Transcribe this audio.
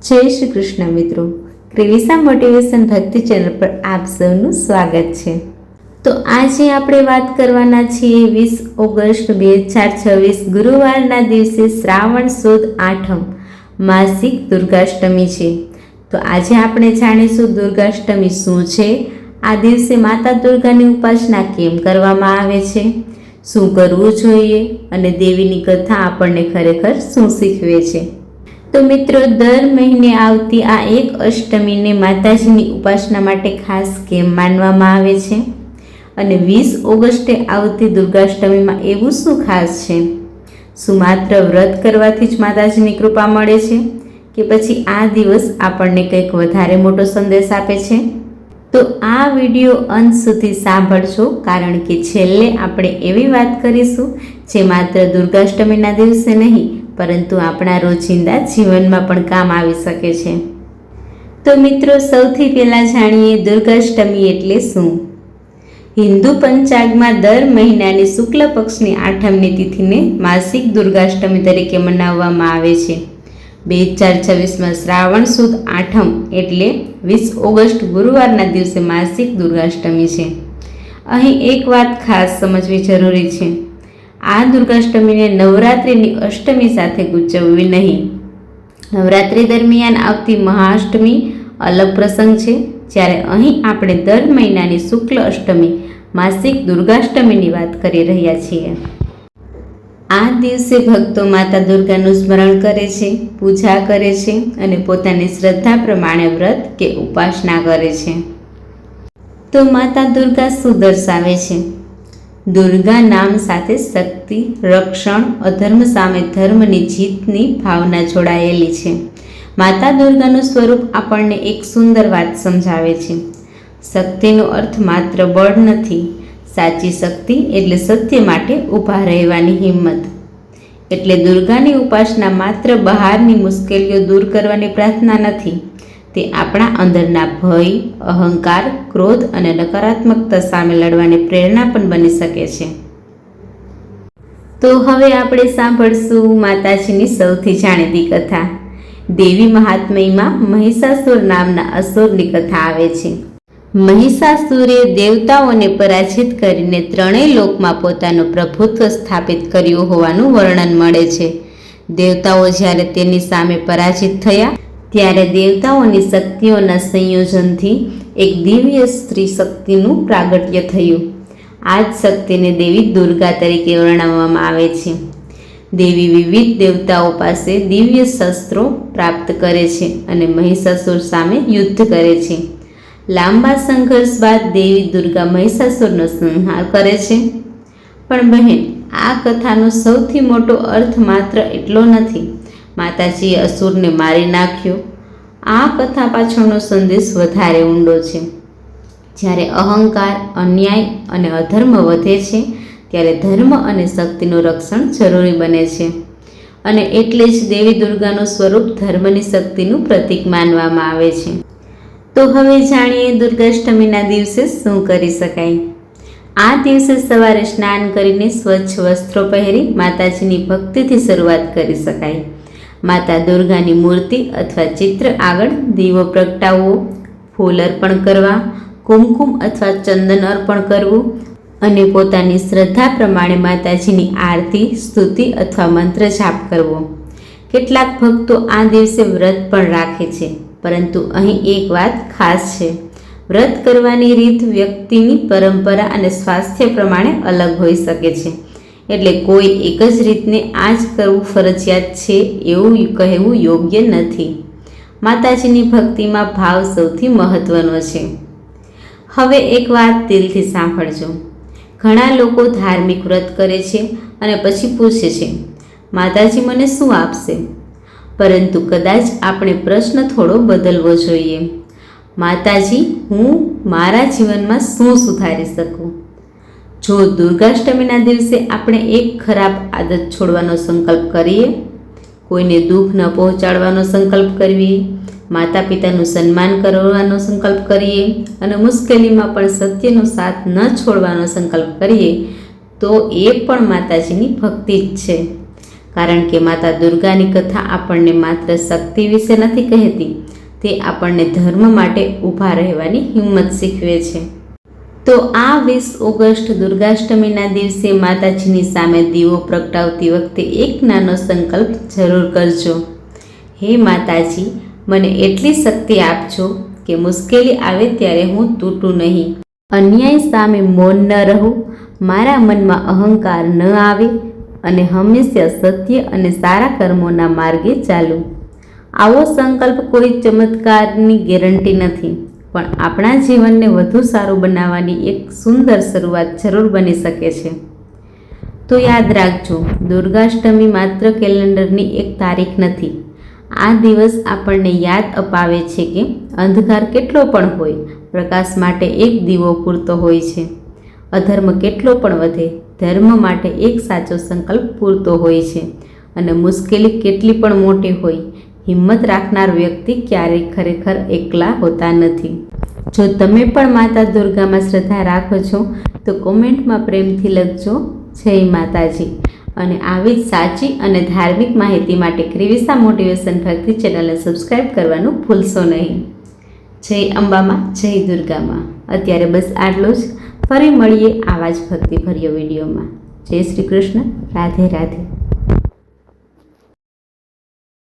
જય શ્રી કૃષ્ણ મિત્રો, ક્રિવિસા મોટિવેશન ભક્તિ ચેનલ પર આપ સૌનું સ્વાગત છે। તો આજે આપણે વાત કરવાના છીએ 20 ઓગસ્ટ 2026 ગુરુવારના દિવસે શ્રાવણ સુદ આઠમ માસિક દુર્ગાષ્ટમી છે। તો આજે આપણે જાણીશું દુર્ગાષ્ટમી શું છે, આ દિવસે માતા દુર્ગાની ઉપાસના કેમ કરવામાં આવે છે, શું કરવું જોઈએ અને દેવીની કથા આપણને ખરેખર શું શીખવે છે। તો મિત્રો, દર મહિને આવતી આ એક અષ્ટમીને માતાજીની ઉપાસના માટે ખાસ કેમ માનવામાં આવે છે અને 20 ઓગસ્ટે આવતી દુર્ગાષ્ટમીમાં એવું શું ખાસ છે? શું માત્ર વ્રત કરવાથી જ માતાજીની કૃપા મળે છે કે પછી આ દિવસ આપણને કંઈક વધારે મોટો સંદેશ આપે છે? તો આ વિડીયો અંત સુધી સાંભળશો, કારણ કે છેલ્લે આપણે એવી વાત કરીશું જે માત્ર દુર્ગાષ્ટમીના દિવસે નહીં પરંતુ આપણા રોજિંદા જીવનમાં પણ કામ આવી શકે છે। તો મિત્રો, સૌથી પહેલાં જાણીએ દુર્ગાષ્ટમી એટલે શું। હિન્દુ પંચાંગમાં દર મહિનાની શુક્લ પક્ષની આઠમની તિથિને માસિક દુર્ગાષ્ટમી તરીકે મનાવવામાં આવે છે। 2026માં શ્રાવણ સુદ આઠમ એટલે 20 ઓગસ્ટ ગુરુવારના દિવસે માસિક દુર્ગાષ્ટમી છે। અહીં એક વાત ખાસ સમજવી જરૂરી છે, આ દુર્ગાષ્ટમીને નવરાત્રિની અષ્ટમી સાથે ગુજવવી નહીં। નવરાત્રિ દરમિયાન આવતી મહાઅષ્ટમી અલગ પ્રસંગ છે, જ્યારે અહીં આપણે દર મહિનાની શુક્લ અષ્ટમી માસિક દુર્ગાષ્ટમીની વાત કરી રહ્યા છીએ। આ દિવસે ભક્તો માતા દુર્ગાનું સ્મરણ કરે છે, પૂજા કરે છે અને પોતાની શ્રદ્ધા પ્રમાણે વ્રત કે ઉપાસના કરે છે। તો માતા દુર્ગા શું દર્શાવે છે? દુર્ગા નામ સાથે શક્તિ, રક્ષણ, અધર્મ સામે ધર્મની જીતની ભાવના જોડાયેલી છે। માતા દુર્ગાનું સ્વરૂપ આપણને એક સુંદર વાત સમજાવે છે। શક્તિનો અર્થ માત્ર બળ નથી, સાચી શક્તિ એટલે સત્ય માટે ઊભા રહેવાની હિંમત। એટલે દુર્ગાની ઉપાસના માત્ર બહારની મુશ્કેલીઓ દૂર કરવાની પ્રાર્થના નથી, તે આપણા અંદરના ભય, અહંકાર, ક્રોધ અને નકારાત્મકતા સામે લડવાની પ્રેરણા પણ બની શકે છે। તો હવે આપણે સાંભળશું માતાજીની સૌથી જાણીતી કથા। દેવી મહાત્મ્યમાં મહિષાસુર નામના અસુરની કથા આવે છે। મહિષાસુરે દેવતાઓને પરાજિત કરીને ત્રણેય લોકમાં પોતાનું પ્રભુત્વ સ્થાપિત કર્યું હોવાનું વર્ણન મળે છે। દેવતાઓ જ્યારે તેની સામે પરાજિત થયા ત્યારે દેવતાઓની શક્તિઓના સંયોજનથી એક દિવ્ય સ્ત્રી શક્તિનું પ્રાગટ્ય થયું। આ જ શક્તિને દેવી દુર્ગા તરીકે વર્ણવવામાં આવે છે। દેવી વિવિધ દેવતાઓ પાસે દિવ્ય શસ્ત્રો પ્રાપ્ત કરે છે અને મહિષાસુર સામે યુદ્ધ કરે છે। લાંબા સંઘર્ષ બાદ દેવી દુર્ગા મહિષાસુરનો સંહાર કરે છે। પણ બહેન, આ કથાનો સૌથી મોટો અર્થ માત્ર એટલો નથી માતાજીએ અસુરને મારી નાખ્યો। આ કથા પાછળનો સંદેશ વધારે ઊંડો છે। જ્યારે અહંકાર, અન્યાય અને અધર્મ વધે છે ત્યારે ધર્મ અને શક્તિનું રક્ષણ જરૂરી બને છે, અને એટલે જ દેવી દુર્ગાનું સ્વરૂપ ધર્મની શક્તિનું પ્રતીક માનવામાં આવે છે। તો હવે જાણીએ દુર્ગાષ્ટમીના દિવસે શું કરી શકાય। આ દિવસે સવારે સ્નાન કરીને સ્વચ્છ વસ્ત્રો પહેરી માતાજીની ભક્તિથી શરૂઆત કરી શકાય। માતા દુર્ગાની મૂર્તિ અથવા ચિત્ર આગળ દીવો પ્રગટાવવો, ફૂલ અર્પણ કરવા, કુમકુમ અથવા ચંદન અર્પણ કરવું અને પોતાની શ્રદ્ધા પ્રમાણે માતાજીની આરતી, સ્તુતિ અથવા મંત્ર જાપ કરવો। કેટલાક ભક્તો આ દિવસે વ્રત પણ રાખે છે, પરંતુ અહીં એક વાત ખાસ છે, વ્રત કરવાની રીત વ્યક્તિની પરંપરા અને સ્વાસ્થ્ય પ્રમાણે અલગ હોઈ શકે છે। એટલે કોઈ એક જ રીતને આ જ કરવું ફરજિયાત છે એવું કહેવું યોગ્ય નથી। માતાજીની ભક્તિમાં ભાવ સૌથી મહત્વનો છે। હવે એક વાત દિલથી સાંભળજો। ઘણા લોકો ધાર્મિક વ્રત કરે છે અને પછી પૂછે છે, માતાજી મને શું આપશે? પરંતુ કદાચ આપણે પ્રશ્ન થોડો બદલવો જોઈએ। માતાજી, હું મારા જીવનમાં શું સુધારી શકું? જો દુર્ગાષ્ટમીના દિવસે આપણે એક ખરાબ આદત છોડવાનો સંકલ્પ કરીએ, કોઈને દુઃખ ન પહોંચાડવાનો સંકલ્પ કરીએ, માતા પિતાનું સન્માન કરવાનો સંકલ્પ કરીએ અને મુશ્કેલીમાં પણ સત્યનો સાથ ન છોડવાનો સંકલ્પ કરીએ, તો એ પણ માતાજીની ભક્તિ જ છે। કારણ કે માતા દુર્ગાની કથા આપણને માત્ર શક્તિ વિશે નથી કહેતી, તે આપણને ધર્મ માટે ઊભા રહેવાની હિંમત શીખવે છે. તો આ 20 ઓગસ્ટ દુર્ગાષ્ટમીના દિવસે માતાજીની સામે દીવો પ્રગટાવતી વખતે એક નાનો સંકલ્પ જરૂર કરજો. હે માતાજી, મને એટલી શક્તિ આપજો કે મુશ્કેલી આવે ત્યારે હું તૂટું નહીં, અન્યાય સામે મૌન ન રહું, મારા મનમાં અહંકાર ન આવે અને હંમેશા સત્ય અને સારા કર્મોના માર્ગે ચાલું. આવો સંકલ્પ કોઈ ચમત્કારની ગેરંટી નથી, પણ આપણા જીવનને વધુ સારું બનાવવાની એક સુંદર શરૂઆત જરૂર બની શકે છે. તો યાદ રાખજો, દુર્ગાષ્ટમી માત્ર કેલેન્ડરની એક તારીખ નથી. આ દિવસ આપણને યાદ અપાવે છે કે અંધકાર કેટલો પણ હોય, પ્રકાશ માટે એક દીવો પૂરતો હોય છે. અધર્મ કેટલો પણ વધે, ધર્મ માટે એક સાચો સંકલ્પ પૂરતો હોય છે. અને મુશ્કેલી કેટલી પણ મોટી હોય, હિંમત રાખનાર વ્યક્તિ ક્યારેય ખરેખર એકલા હોતા નથી. જો તમે પણ માતા દુર્ગામાં શ્રદ્ધા રાખો છો તો કોમેન્ટમાં પ્રેમથી લખજો જય માતાજી. અને આવી જ સાચી અને ધાર્મિક માહિતી માટે ક્રિવિસા મોટિવેશન ભક્તિ ચેનલને સબસ્ક્રાઈબ કરવાનું ભૂલશો નહીં. જય અંબામાં, જય દુર્ગામાં. અત્યારે બસ આટલું જ. ફરી મળીએ આવા જ ભક્તિભર્યો વિડીયોમાં. જય શ્રી કૃષ્ણ. રાધે રાધે.